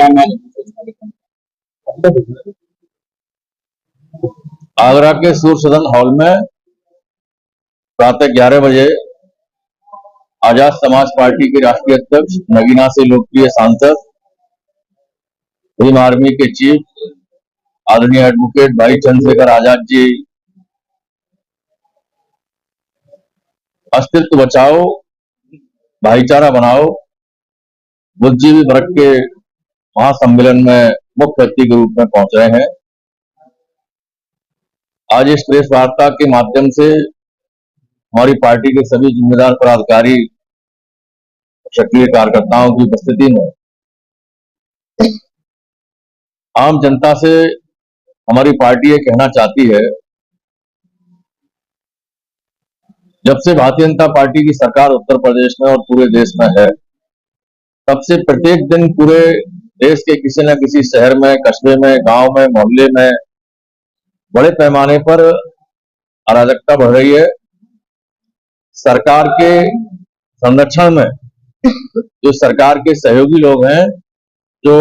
क्या मैं आगरा के सूर्य सदन हॉल में प्रातः 11 बजे आजाद समाज पार्टी के राष्ट्रीय अध्यक्ष, नगीना से लोकप्रिय सांसद, भीम आर्मी के चीफ आदरणीय एडवोकेट भाई चंद्रशेखर आजाद जी अस्तित्व बचाओ भाईचारा बनाओ बुद्धिजीवी वर्ग के महासम्मेलन में मुख्य अतिथि के रूप में पहुंच रहे हैं। आज इस प्रेस वार्ता के माध्यम से हमारी पार्टी के सभी जिम्मेदार पदाधिकारी, सक्रिय कार्यकर्ताओं की उपस्थिति में आम जनता से हमारी पार्टी ये कहना चाहती है, जब से भारतीय जनता पार्टी की सरकार उत्तर प्रदेश में और पूरे देश में है, तब से प्रत्येक दिन पूरे देश के किसी न किसी शहर में, कस्बे में, गांव में, मोहल्ले में बड़े पैमाने पर अराजकता बढ़ रही है। सरकार के संरक्षण में जो सरकार के सहयोगी लोग हैं, जो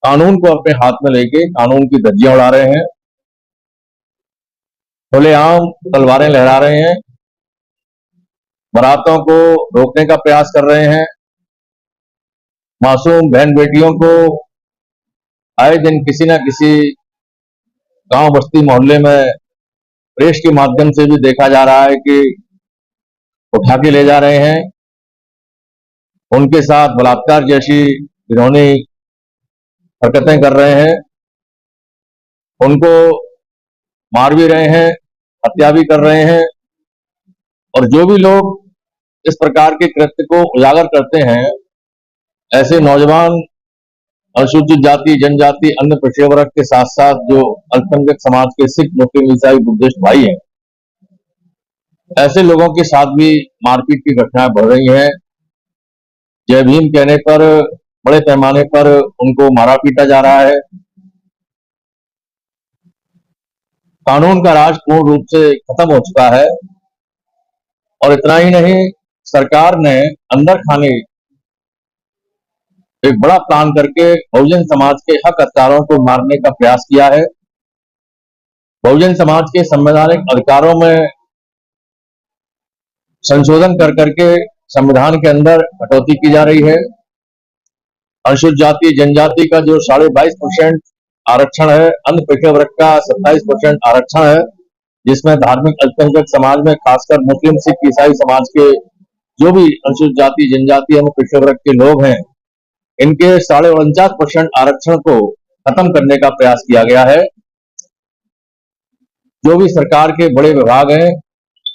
कानून को अपने हाथ में लेके कानून की धज्जियां उड़ा रहे हैं, खुलेआम तलवारें लहरा रहे हैं, बारातों को रोकने का प्रयास कर रहे हैं, मासूम बहन बेटियों को आए दिन किसी न किसी गांव, बस्ती, मोहल्ले में प्रेस के माध्यम से भी देखा जा रहा है कि उठा के ले जा रहे हैं, उनके साथ बलात्कार जैसी घिनौनी हरकतें कर रहे हैं, उनको मार भी रहे हैं, हत्या भी कर रहे हैं। और जो भी लोग इस प्रकार के कृत्य को उजागर करते हैं, ऐसे नौजवान अनुसूचित जाति, जनजाति, अन्य पिछड़े वर्ग के साथ साथ जो अल्पसंख्यक समाज के सिख, मुस्लिम, ईसाई, बुद्धिस्ट भाई हैं, ऐसे लोगों के साथ भी मारपीट की घटनाएं बढ़ रही हैं। जय भीम कहने पर बड़े पैमाने पर उनको मारा पीटा जा रहा है। कानून का राज पूर्ण रूप से खत्म हो चुका है। और इतना ही नहीं, सरकार ने अंदर खाने एक बड़ा प्लान करके बहुजन समाज के हक अधिकारों को मारने का प्रयास किया है। बहुजन समाज के संवैधानिक अधिकारों में संशोधन कर करके संविधान के अंदर कटौती की जा रही है। अनुसूचित जाति, जनजाति का जो 22.5% आरक्षण है, अन्य पिछड़े वर्ग का 27% आरक्षण है, जिसमें धार्मिक अल्पसंख्यक समाज में खासकर मुस्लिम, सिख, ईसाई समाज के जो भी अनुसूचित जाति, जनजाति, अन्य पिछड़े वर्ग के लोग हैं, इनके 49.5% आरक्षण को खत्म करने का प्रयास किया गया है। जो भी सरकार के बड़े विभाग हैं,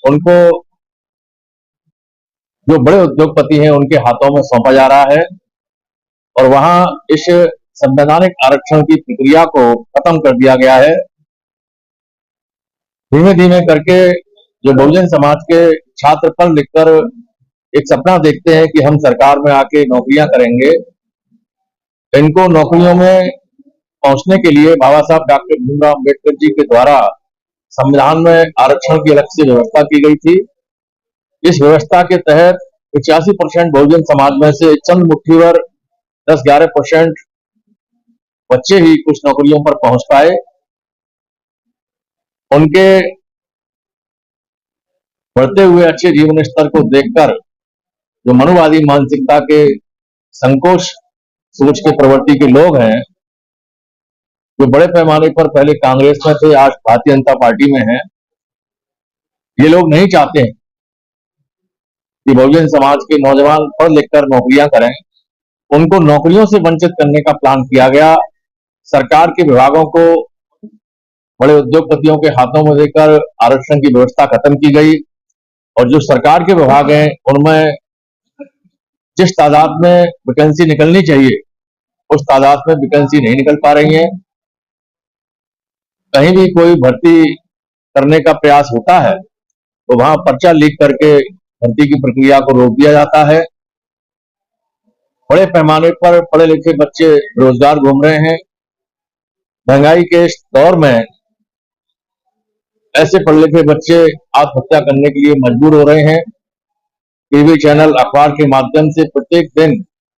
उनको जो बड़े उद्योगपति हैं, उनके हाथों में सौंपा जा रहा है और वहां इस संवैधानिक आरक्षण की प्रक्रिया को खत्म कर दिया गया है। धीमे धीमे करके जो बहुजन समाज के छात्र पढ़ लिखकर एक सपना देखते हैं कि हम सरकार में आके नौकरियां करेंगे, इनको नौकरियों में पहुंचने के लिए बाबा साहब डॉक्टर भीमराव अम्बेडकर जी के द्वारा संविधान में आरक्षण की अलग से व्यवस्था की गई थी। इस व्यवस्था के तहत 85% बहुजन समाज में से चंद मुट्ठी भर 10-11% बच्चे ही कुछ नौकरियों पर पहुंच पाए। उनके बढ़ते हुए अच्छे जीवन स्तर को देखकर जो मनुवादी मानसिकता के संकोच सोच के प्रवृत्ति के लोग हैं, जो बड़े पैमाने पर पहले कांग्रेस में थे, आज भारतीय जनता पार्टी में हैं, ये लोग नहीं चाहते कि बहुजन समाज के नौजवान पढ़ लिखकर नौकरियां करें। उनको नौकरियों से वंचित करने का प्लान किया गया। सरकार के विभागों को बड़े उद्योगपतियों के हाथों में देकर आरक्षण की व्यवस्था खत्म की गई और जो सरकार के विभाग हैं, उनमें जिस तादाद में वैकेंसी निकलनी चाहिए, उस तादाद में वैकेंसी नहीं निकल पा रही है। कहीं भी कोई भर्ती करने का प्रयास होता है तो वहां पर्चा लीक करके भर्ती की प्रक्रिया को रोक दिया जाता है। बड़े पैमाने पर पढ़े लिखे बच्चे बेरोजगार घूम रहे हैं। महंगाई के इस दौर में ऐसे पढ़े लिखे बच्चे आत्महत्या करने के लिए मजबूर हो रहे हैं। टीवी चैनल, अखबार के माध्यम से प्रत्येक दिन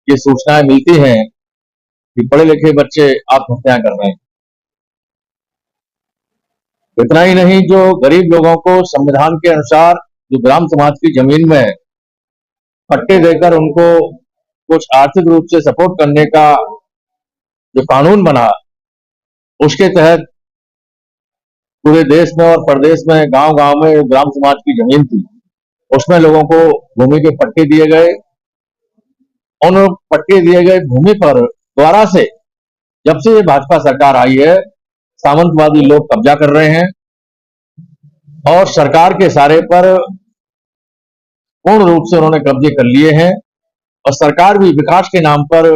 ये सूचनाएं मिलती हैं कि पढ़े लिखे बच्चे आत्महत्या कर रहे हैं। इतना ही नहीं, जो गरीब लोगों को संविधान के अनुसार जो ग्राम समाज की जमीन में पट्टे देकर उनको कुछ आर्थिक रूप से सपोर्ट करने का जो कानून बना, उसके तहत पूरे देश में और प्रदेश में गांव-गांव में ग्राम समाज की जमीन थी, उसमें लोगों को भूमि के पट्टे दिए गए। उन पट्टे दिए गए भूमि पर द्वारा से जब से ये भाजपा सरकार आई है, सामंतवादी लोग कब्जा कर रहे हैं और सरकार के इशारे पर पूर्ण रूप से उन्होंने कब्जे कर लिए हैं। और सरकार भी विकास के नाम पर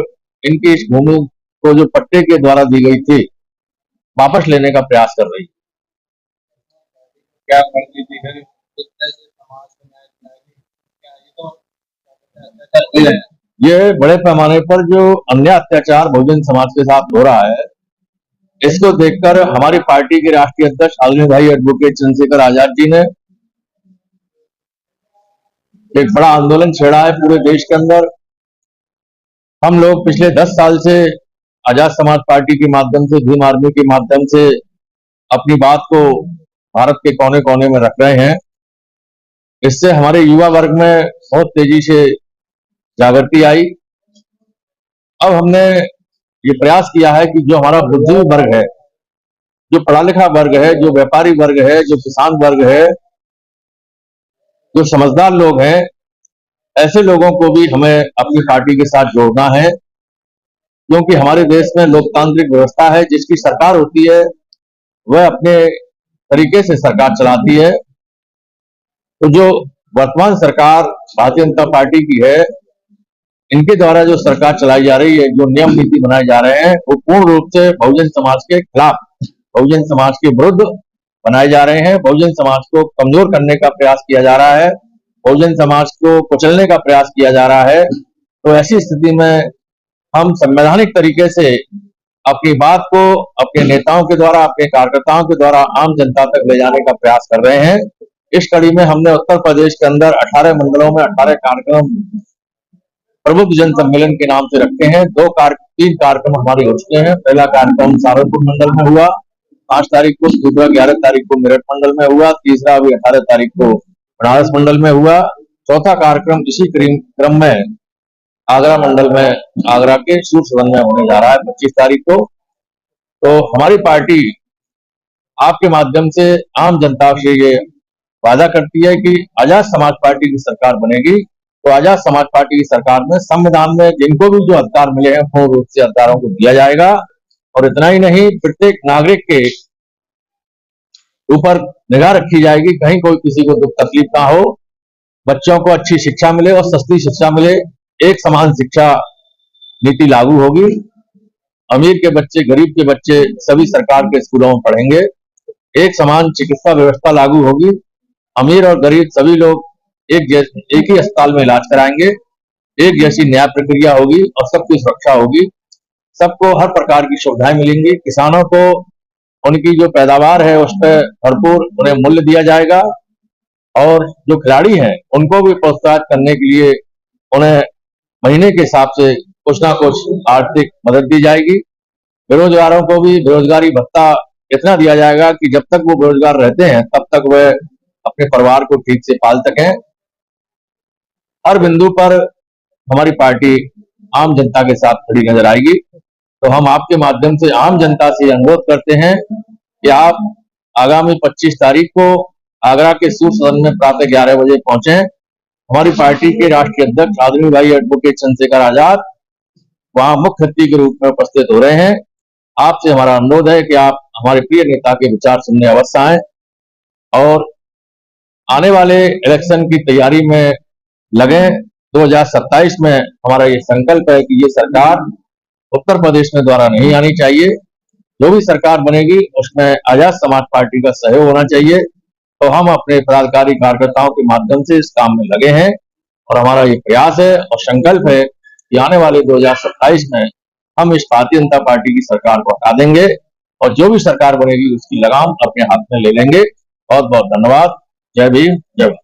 इनकी इस भूमि को जो पट्टे के द्वारा दी गई थी, वापस लेने का प्रयास कर रही है। क्या रणनीति है समाज में न्याय दिलाएगी? क्या ये तो अत्याचार हो रहे हैं? ये बड़े पैमाने पर जो अन्य अत्याचार बहुजन समाज के साथ हो रहा है, इसको देखकर हमारी पार्टी के राष्ट्रीय अध्यक्ष आदरणीय भाई एडवोकेट चंद्रशेखर आजाद जी ने एक बड़ा आंदोलन छेड़ा है पूरे देश के अंदर। हम लोग पिछले 10 साल से आजाद समाज पार्टी के माध्यम से, भीम आर्मी के माध्यम से अपनी बात को भारत के कोने कोने में रख रहे हैं। इससे हमारे युवा वर्ग में बहुत तेजी से जागृति आई। अब हमने ये प्रयास किया है कि जो हमारा बुद्धिजीवी वर्ग है, जो पढ़ा लिखा वर्ग है, जो व्यापारी वर्ग है, जो किसान वर्ग है, जो समझदार लोग हैं, ऐसे लोगों को भी हमें अपनी पार्टी के साथ जोड़ना है, क्योंकि हमारे देश में लोकतांत्रिक व्यवस्था है। जिसकी सरकार होती है वह अपने तरीके से सरकार चलाती है। तो जो वर्तमान सरकार भारतीय जनता पार्टी की है, इनके द्वारा जो सरकार चलाई जा रही है, जो नियम नीति बनाए जा रहे हैं, वो पूर्ण रूप से बहुजन समाज के खिलाफ, बहुजन समाज के विरुद्ध बनाए जा रहे हैं। बहुजन समाज को कमजोर करने का प्रयास किया जा रहा है, बहुजन समाज को कुचलने का प्रयास किया जा रहा है। तो ऐसी स्थिति में हम संवैधानिक तरीके से अपनी बात को अपने नेताओं के द्वारा, अपने कार्यकर्ताओं के द्वारा आम जनता तक ले जाने का प्रयास कर रहे हैं। इस कड़ी में हमने उत्तर प्रदेश के अंदर 18 मंडलों में 18 कार्यक्रम प्रबुद्ध जन सम्मेलन के नाम से रखे हैं। 3 कार्यक्रम हमारे हो चुके हैं। पहला कार्यक्रम सहारनपुर मंडल में हुआ 5 तारीख को, दूसरा 11 तारीख को मेरठ मंडल में हुआ, तीसरा अभी 18 तारीख को बनारस मंडल में हुआ, चौथा कार्यक्रम इसी क्रम में आगरा मंडल में, आगरा के सूर सदन में होने जा रहा है 25 तारीख को। तो हमारी पार्टी आपके माध्यम से आम जनता से ये वादा करती है कि आजाद समाज पार्टी की सरकार बनेगी तो आजाद समाज पार्टी की सरकार में संविधान में जिनको भी जो अधिकार मिले हैं पूर्ण रूप से अधिकारों को दिया जाएगा। और इतना ही नहीं, प्रत्येक नागरिक के ऊपर निगाह रखी जाएगी, कहीं कोई किसी को दुख तकलीफ ना हो, बच्चों को अच्छी शिक्षा मिले और सस्ती शिक्षा मिले। एक समान शिक्षा नीति लागू होगी। अमीर के बच्चे, गरीब के बच्चे सभी सरकार के स्कूलों में पढ़ेंगे। एक समान चिकित्सा व्यवस्था लागू होगी। अमीर और गरीब सभी लोग एक ही अस्पताल में इलाज कराएंगे। एक जैसी न्याय प्रक्रिया होगी और सबकी सुरक्षा होगी। सबको हर प्रकार की सुविधाएं मिलेंगी। किसानों को उनकी जो पैदावार है उस पर भरपूर उन्हें मूल्य दिया जाएगा। और जो खिलाड़ी हैं उनको भी प्रोत्साहित करने के लिए उन्हें महीने के हिसाब से कुछ ना कुछ आर्थिक मदद दी जाएगी। बेरोजगारों को भी बेरोजगारी भत्ता इतना दिया जाएगा कि जब तक वो बेरोजगार रहते हैं तब तक वह अपने परिवार को ठीक से पाल सकें। हर बिंदु पर हमारी पार्टी आम जनता के साथ खड़ी नजर आएगी। तो हम आपके माध्यम से आम जनता से अनुरोध करते हैं कि आप आगामी 25 तारीख को आगरा के सूर सदन में प्रातः 11 बजे पहुंचे। हमारी पार्टी के राष्ट्रीय अध्यक्ष आदरणीय भाई एडवोकेट चंद्रशेखर आजाद वहां मुख्य अतिथि के रूप में उपस्थित हो रहे हैं। आपसे हमारा अनुरोध है कि आप हमारे प्रिय नेता के विचार सुनने अवश्य आए और आने वाले इलेक्शन की तैयारी में लगे। 2027 में हमारा ये संकल्प है कि ये सरकार उत्तर प्रदेश में द्वारा नहीं आनी चाहिए। जो भी सरकार बनेगी उसमें आजाद समाज पार्टी का सहयोग होना चाहिए। तो हम अपने पदाधिकारी कार्यकर्ताओं के माध्यम से इस काम में लगे हैं और हमारा ये प्रयास है और संकल्प है कि आने वाले 2027 में हम इस भारतीय जनता पार्टी की सरकार को हटा देंगे और जो भी सरकार बनेगी उसकी लगाम अपने हाथ में ले लेंगे। बहुत बहुत धन्यवाद। जय भीम, जय भारत।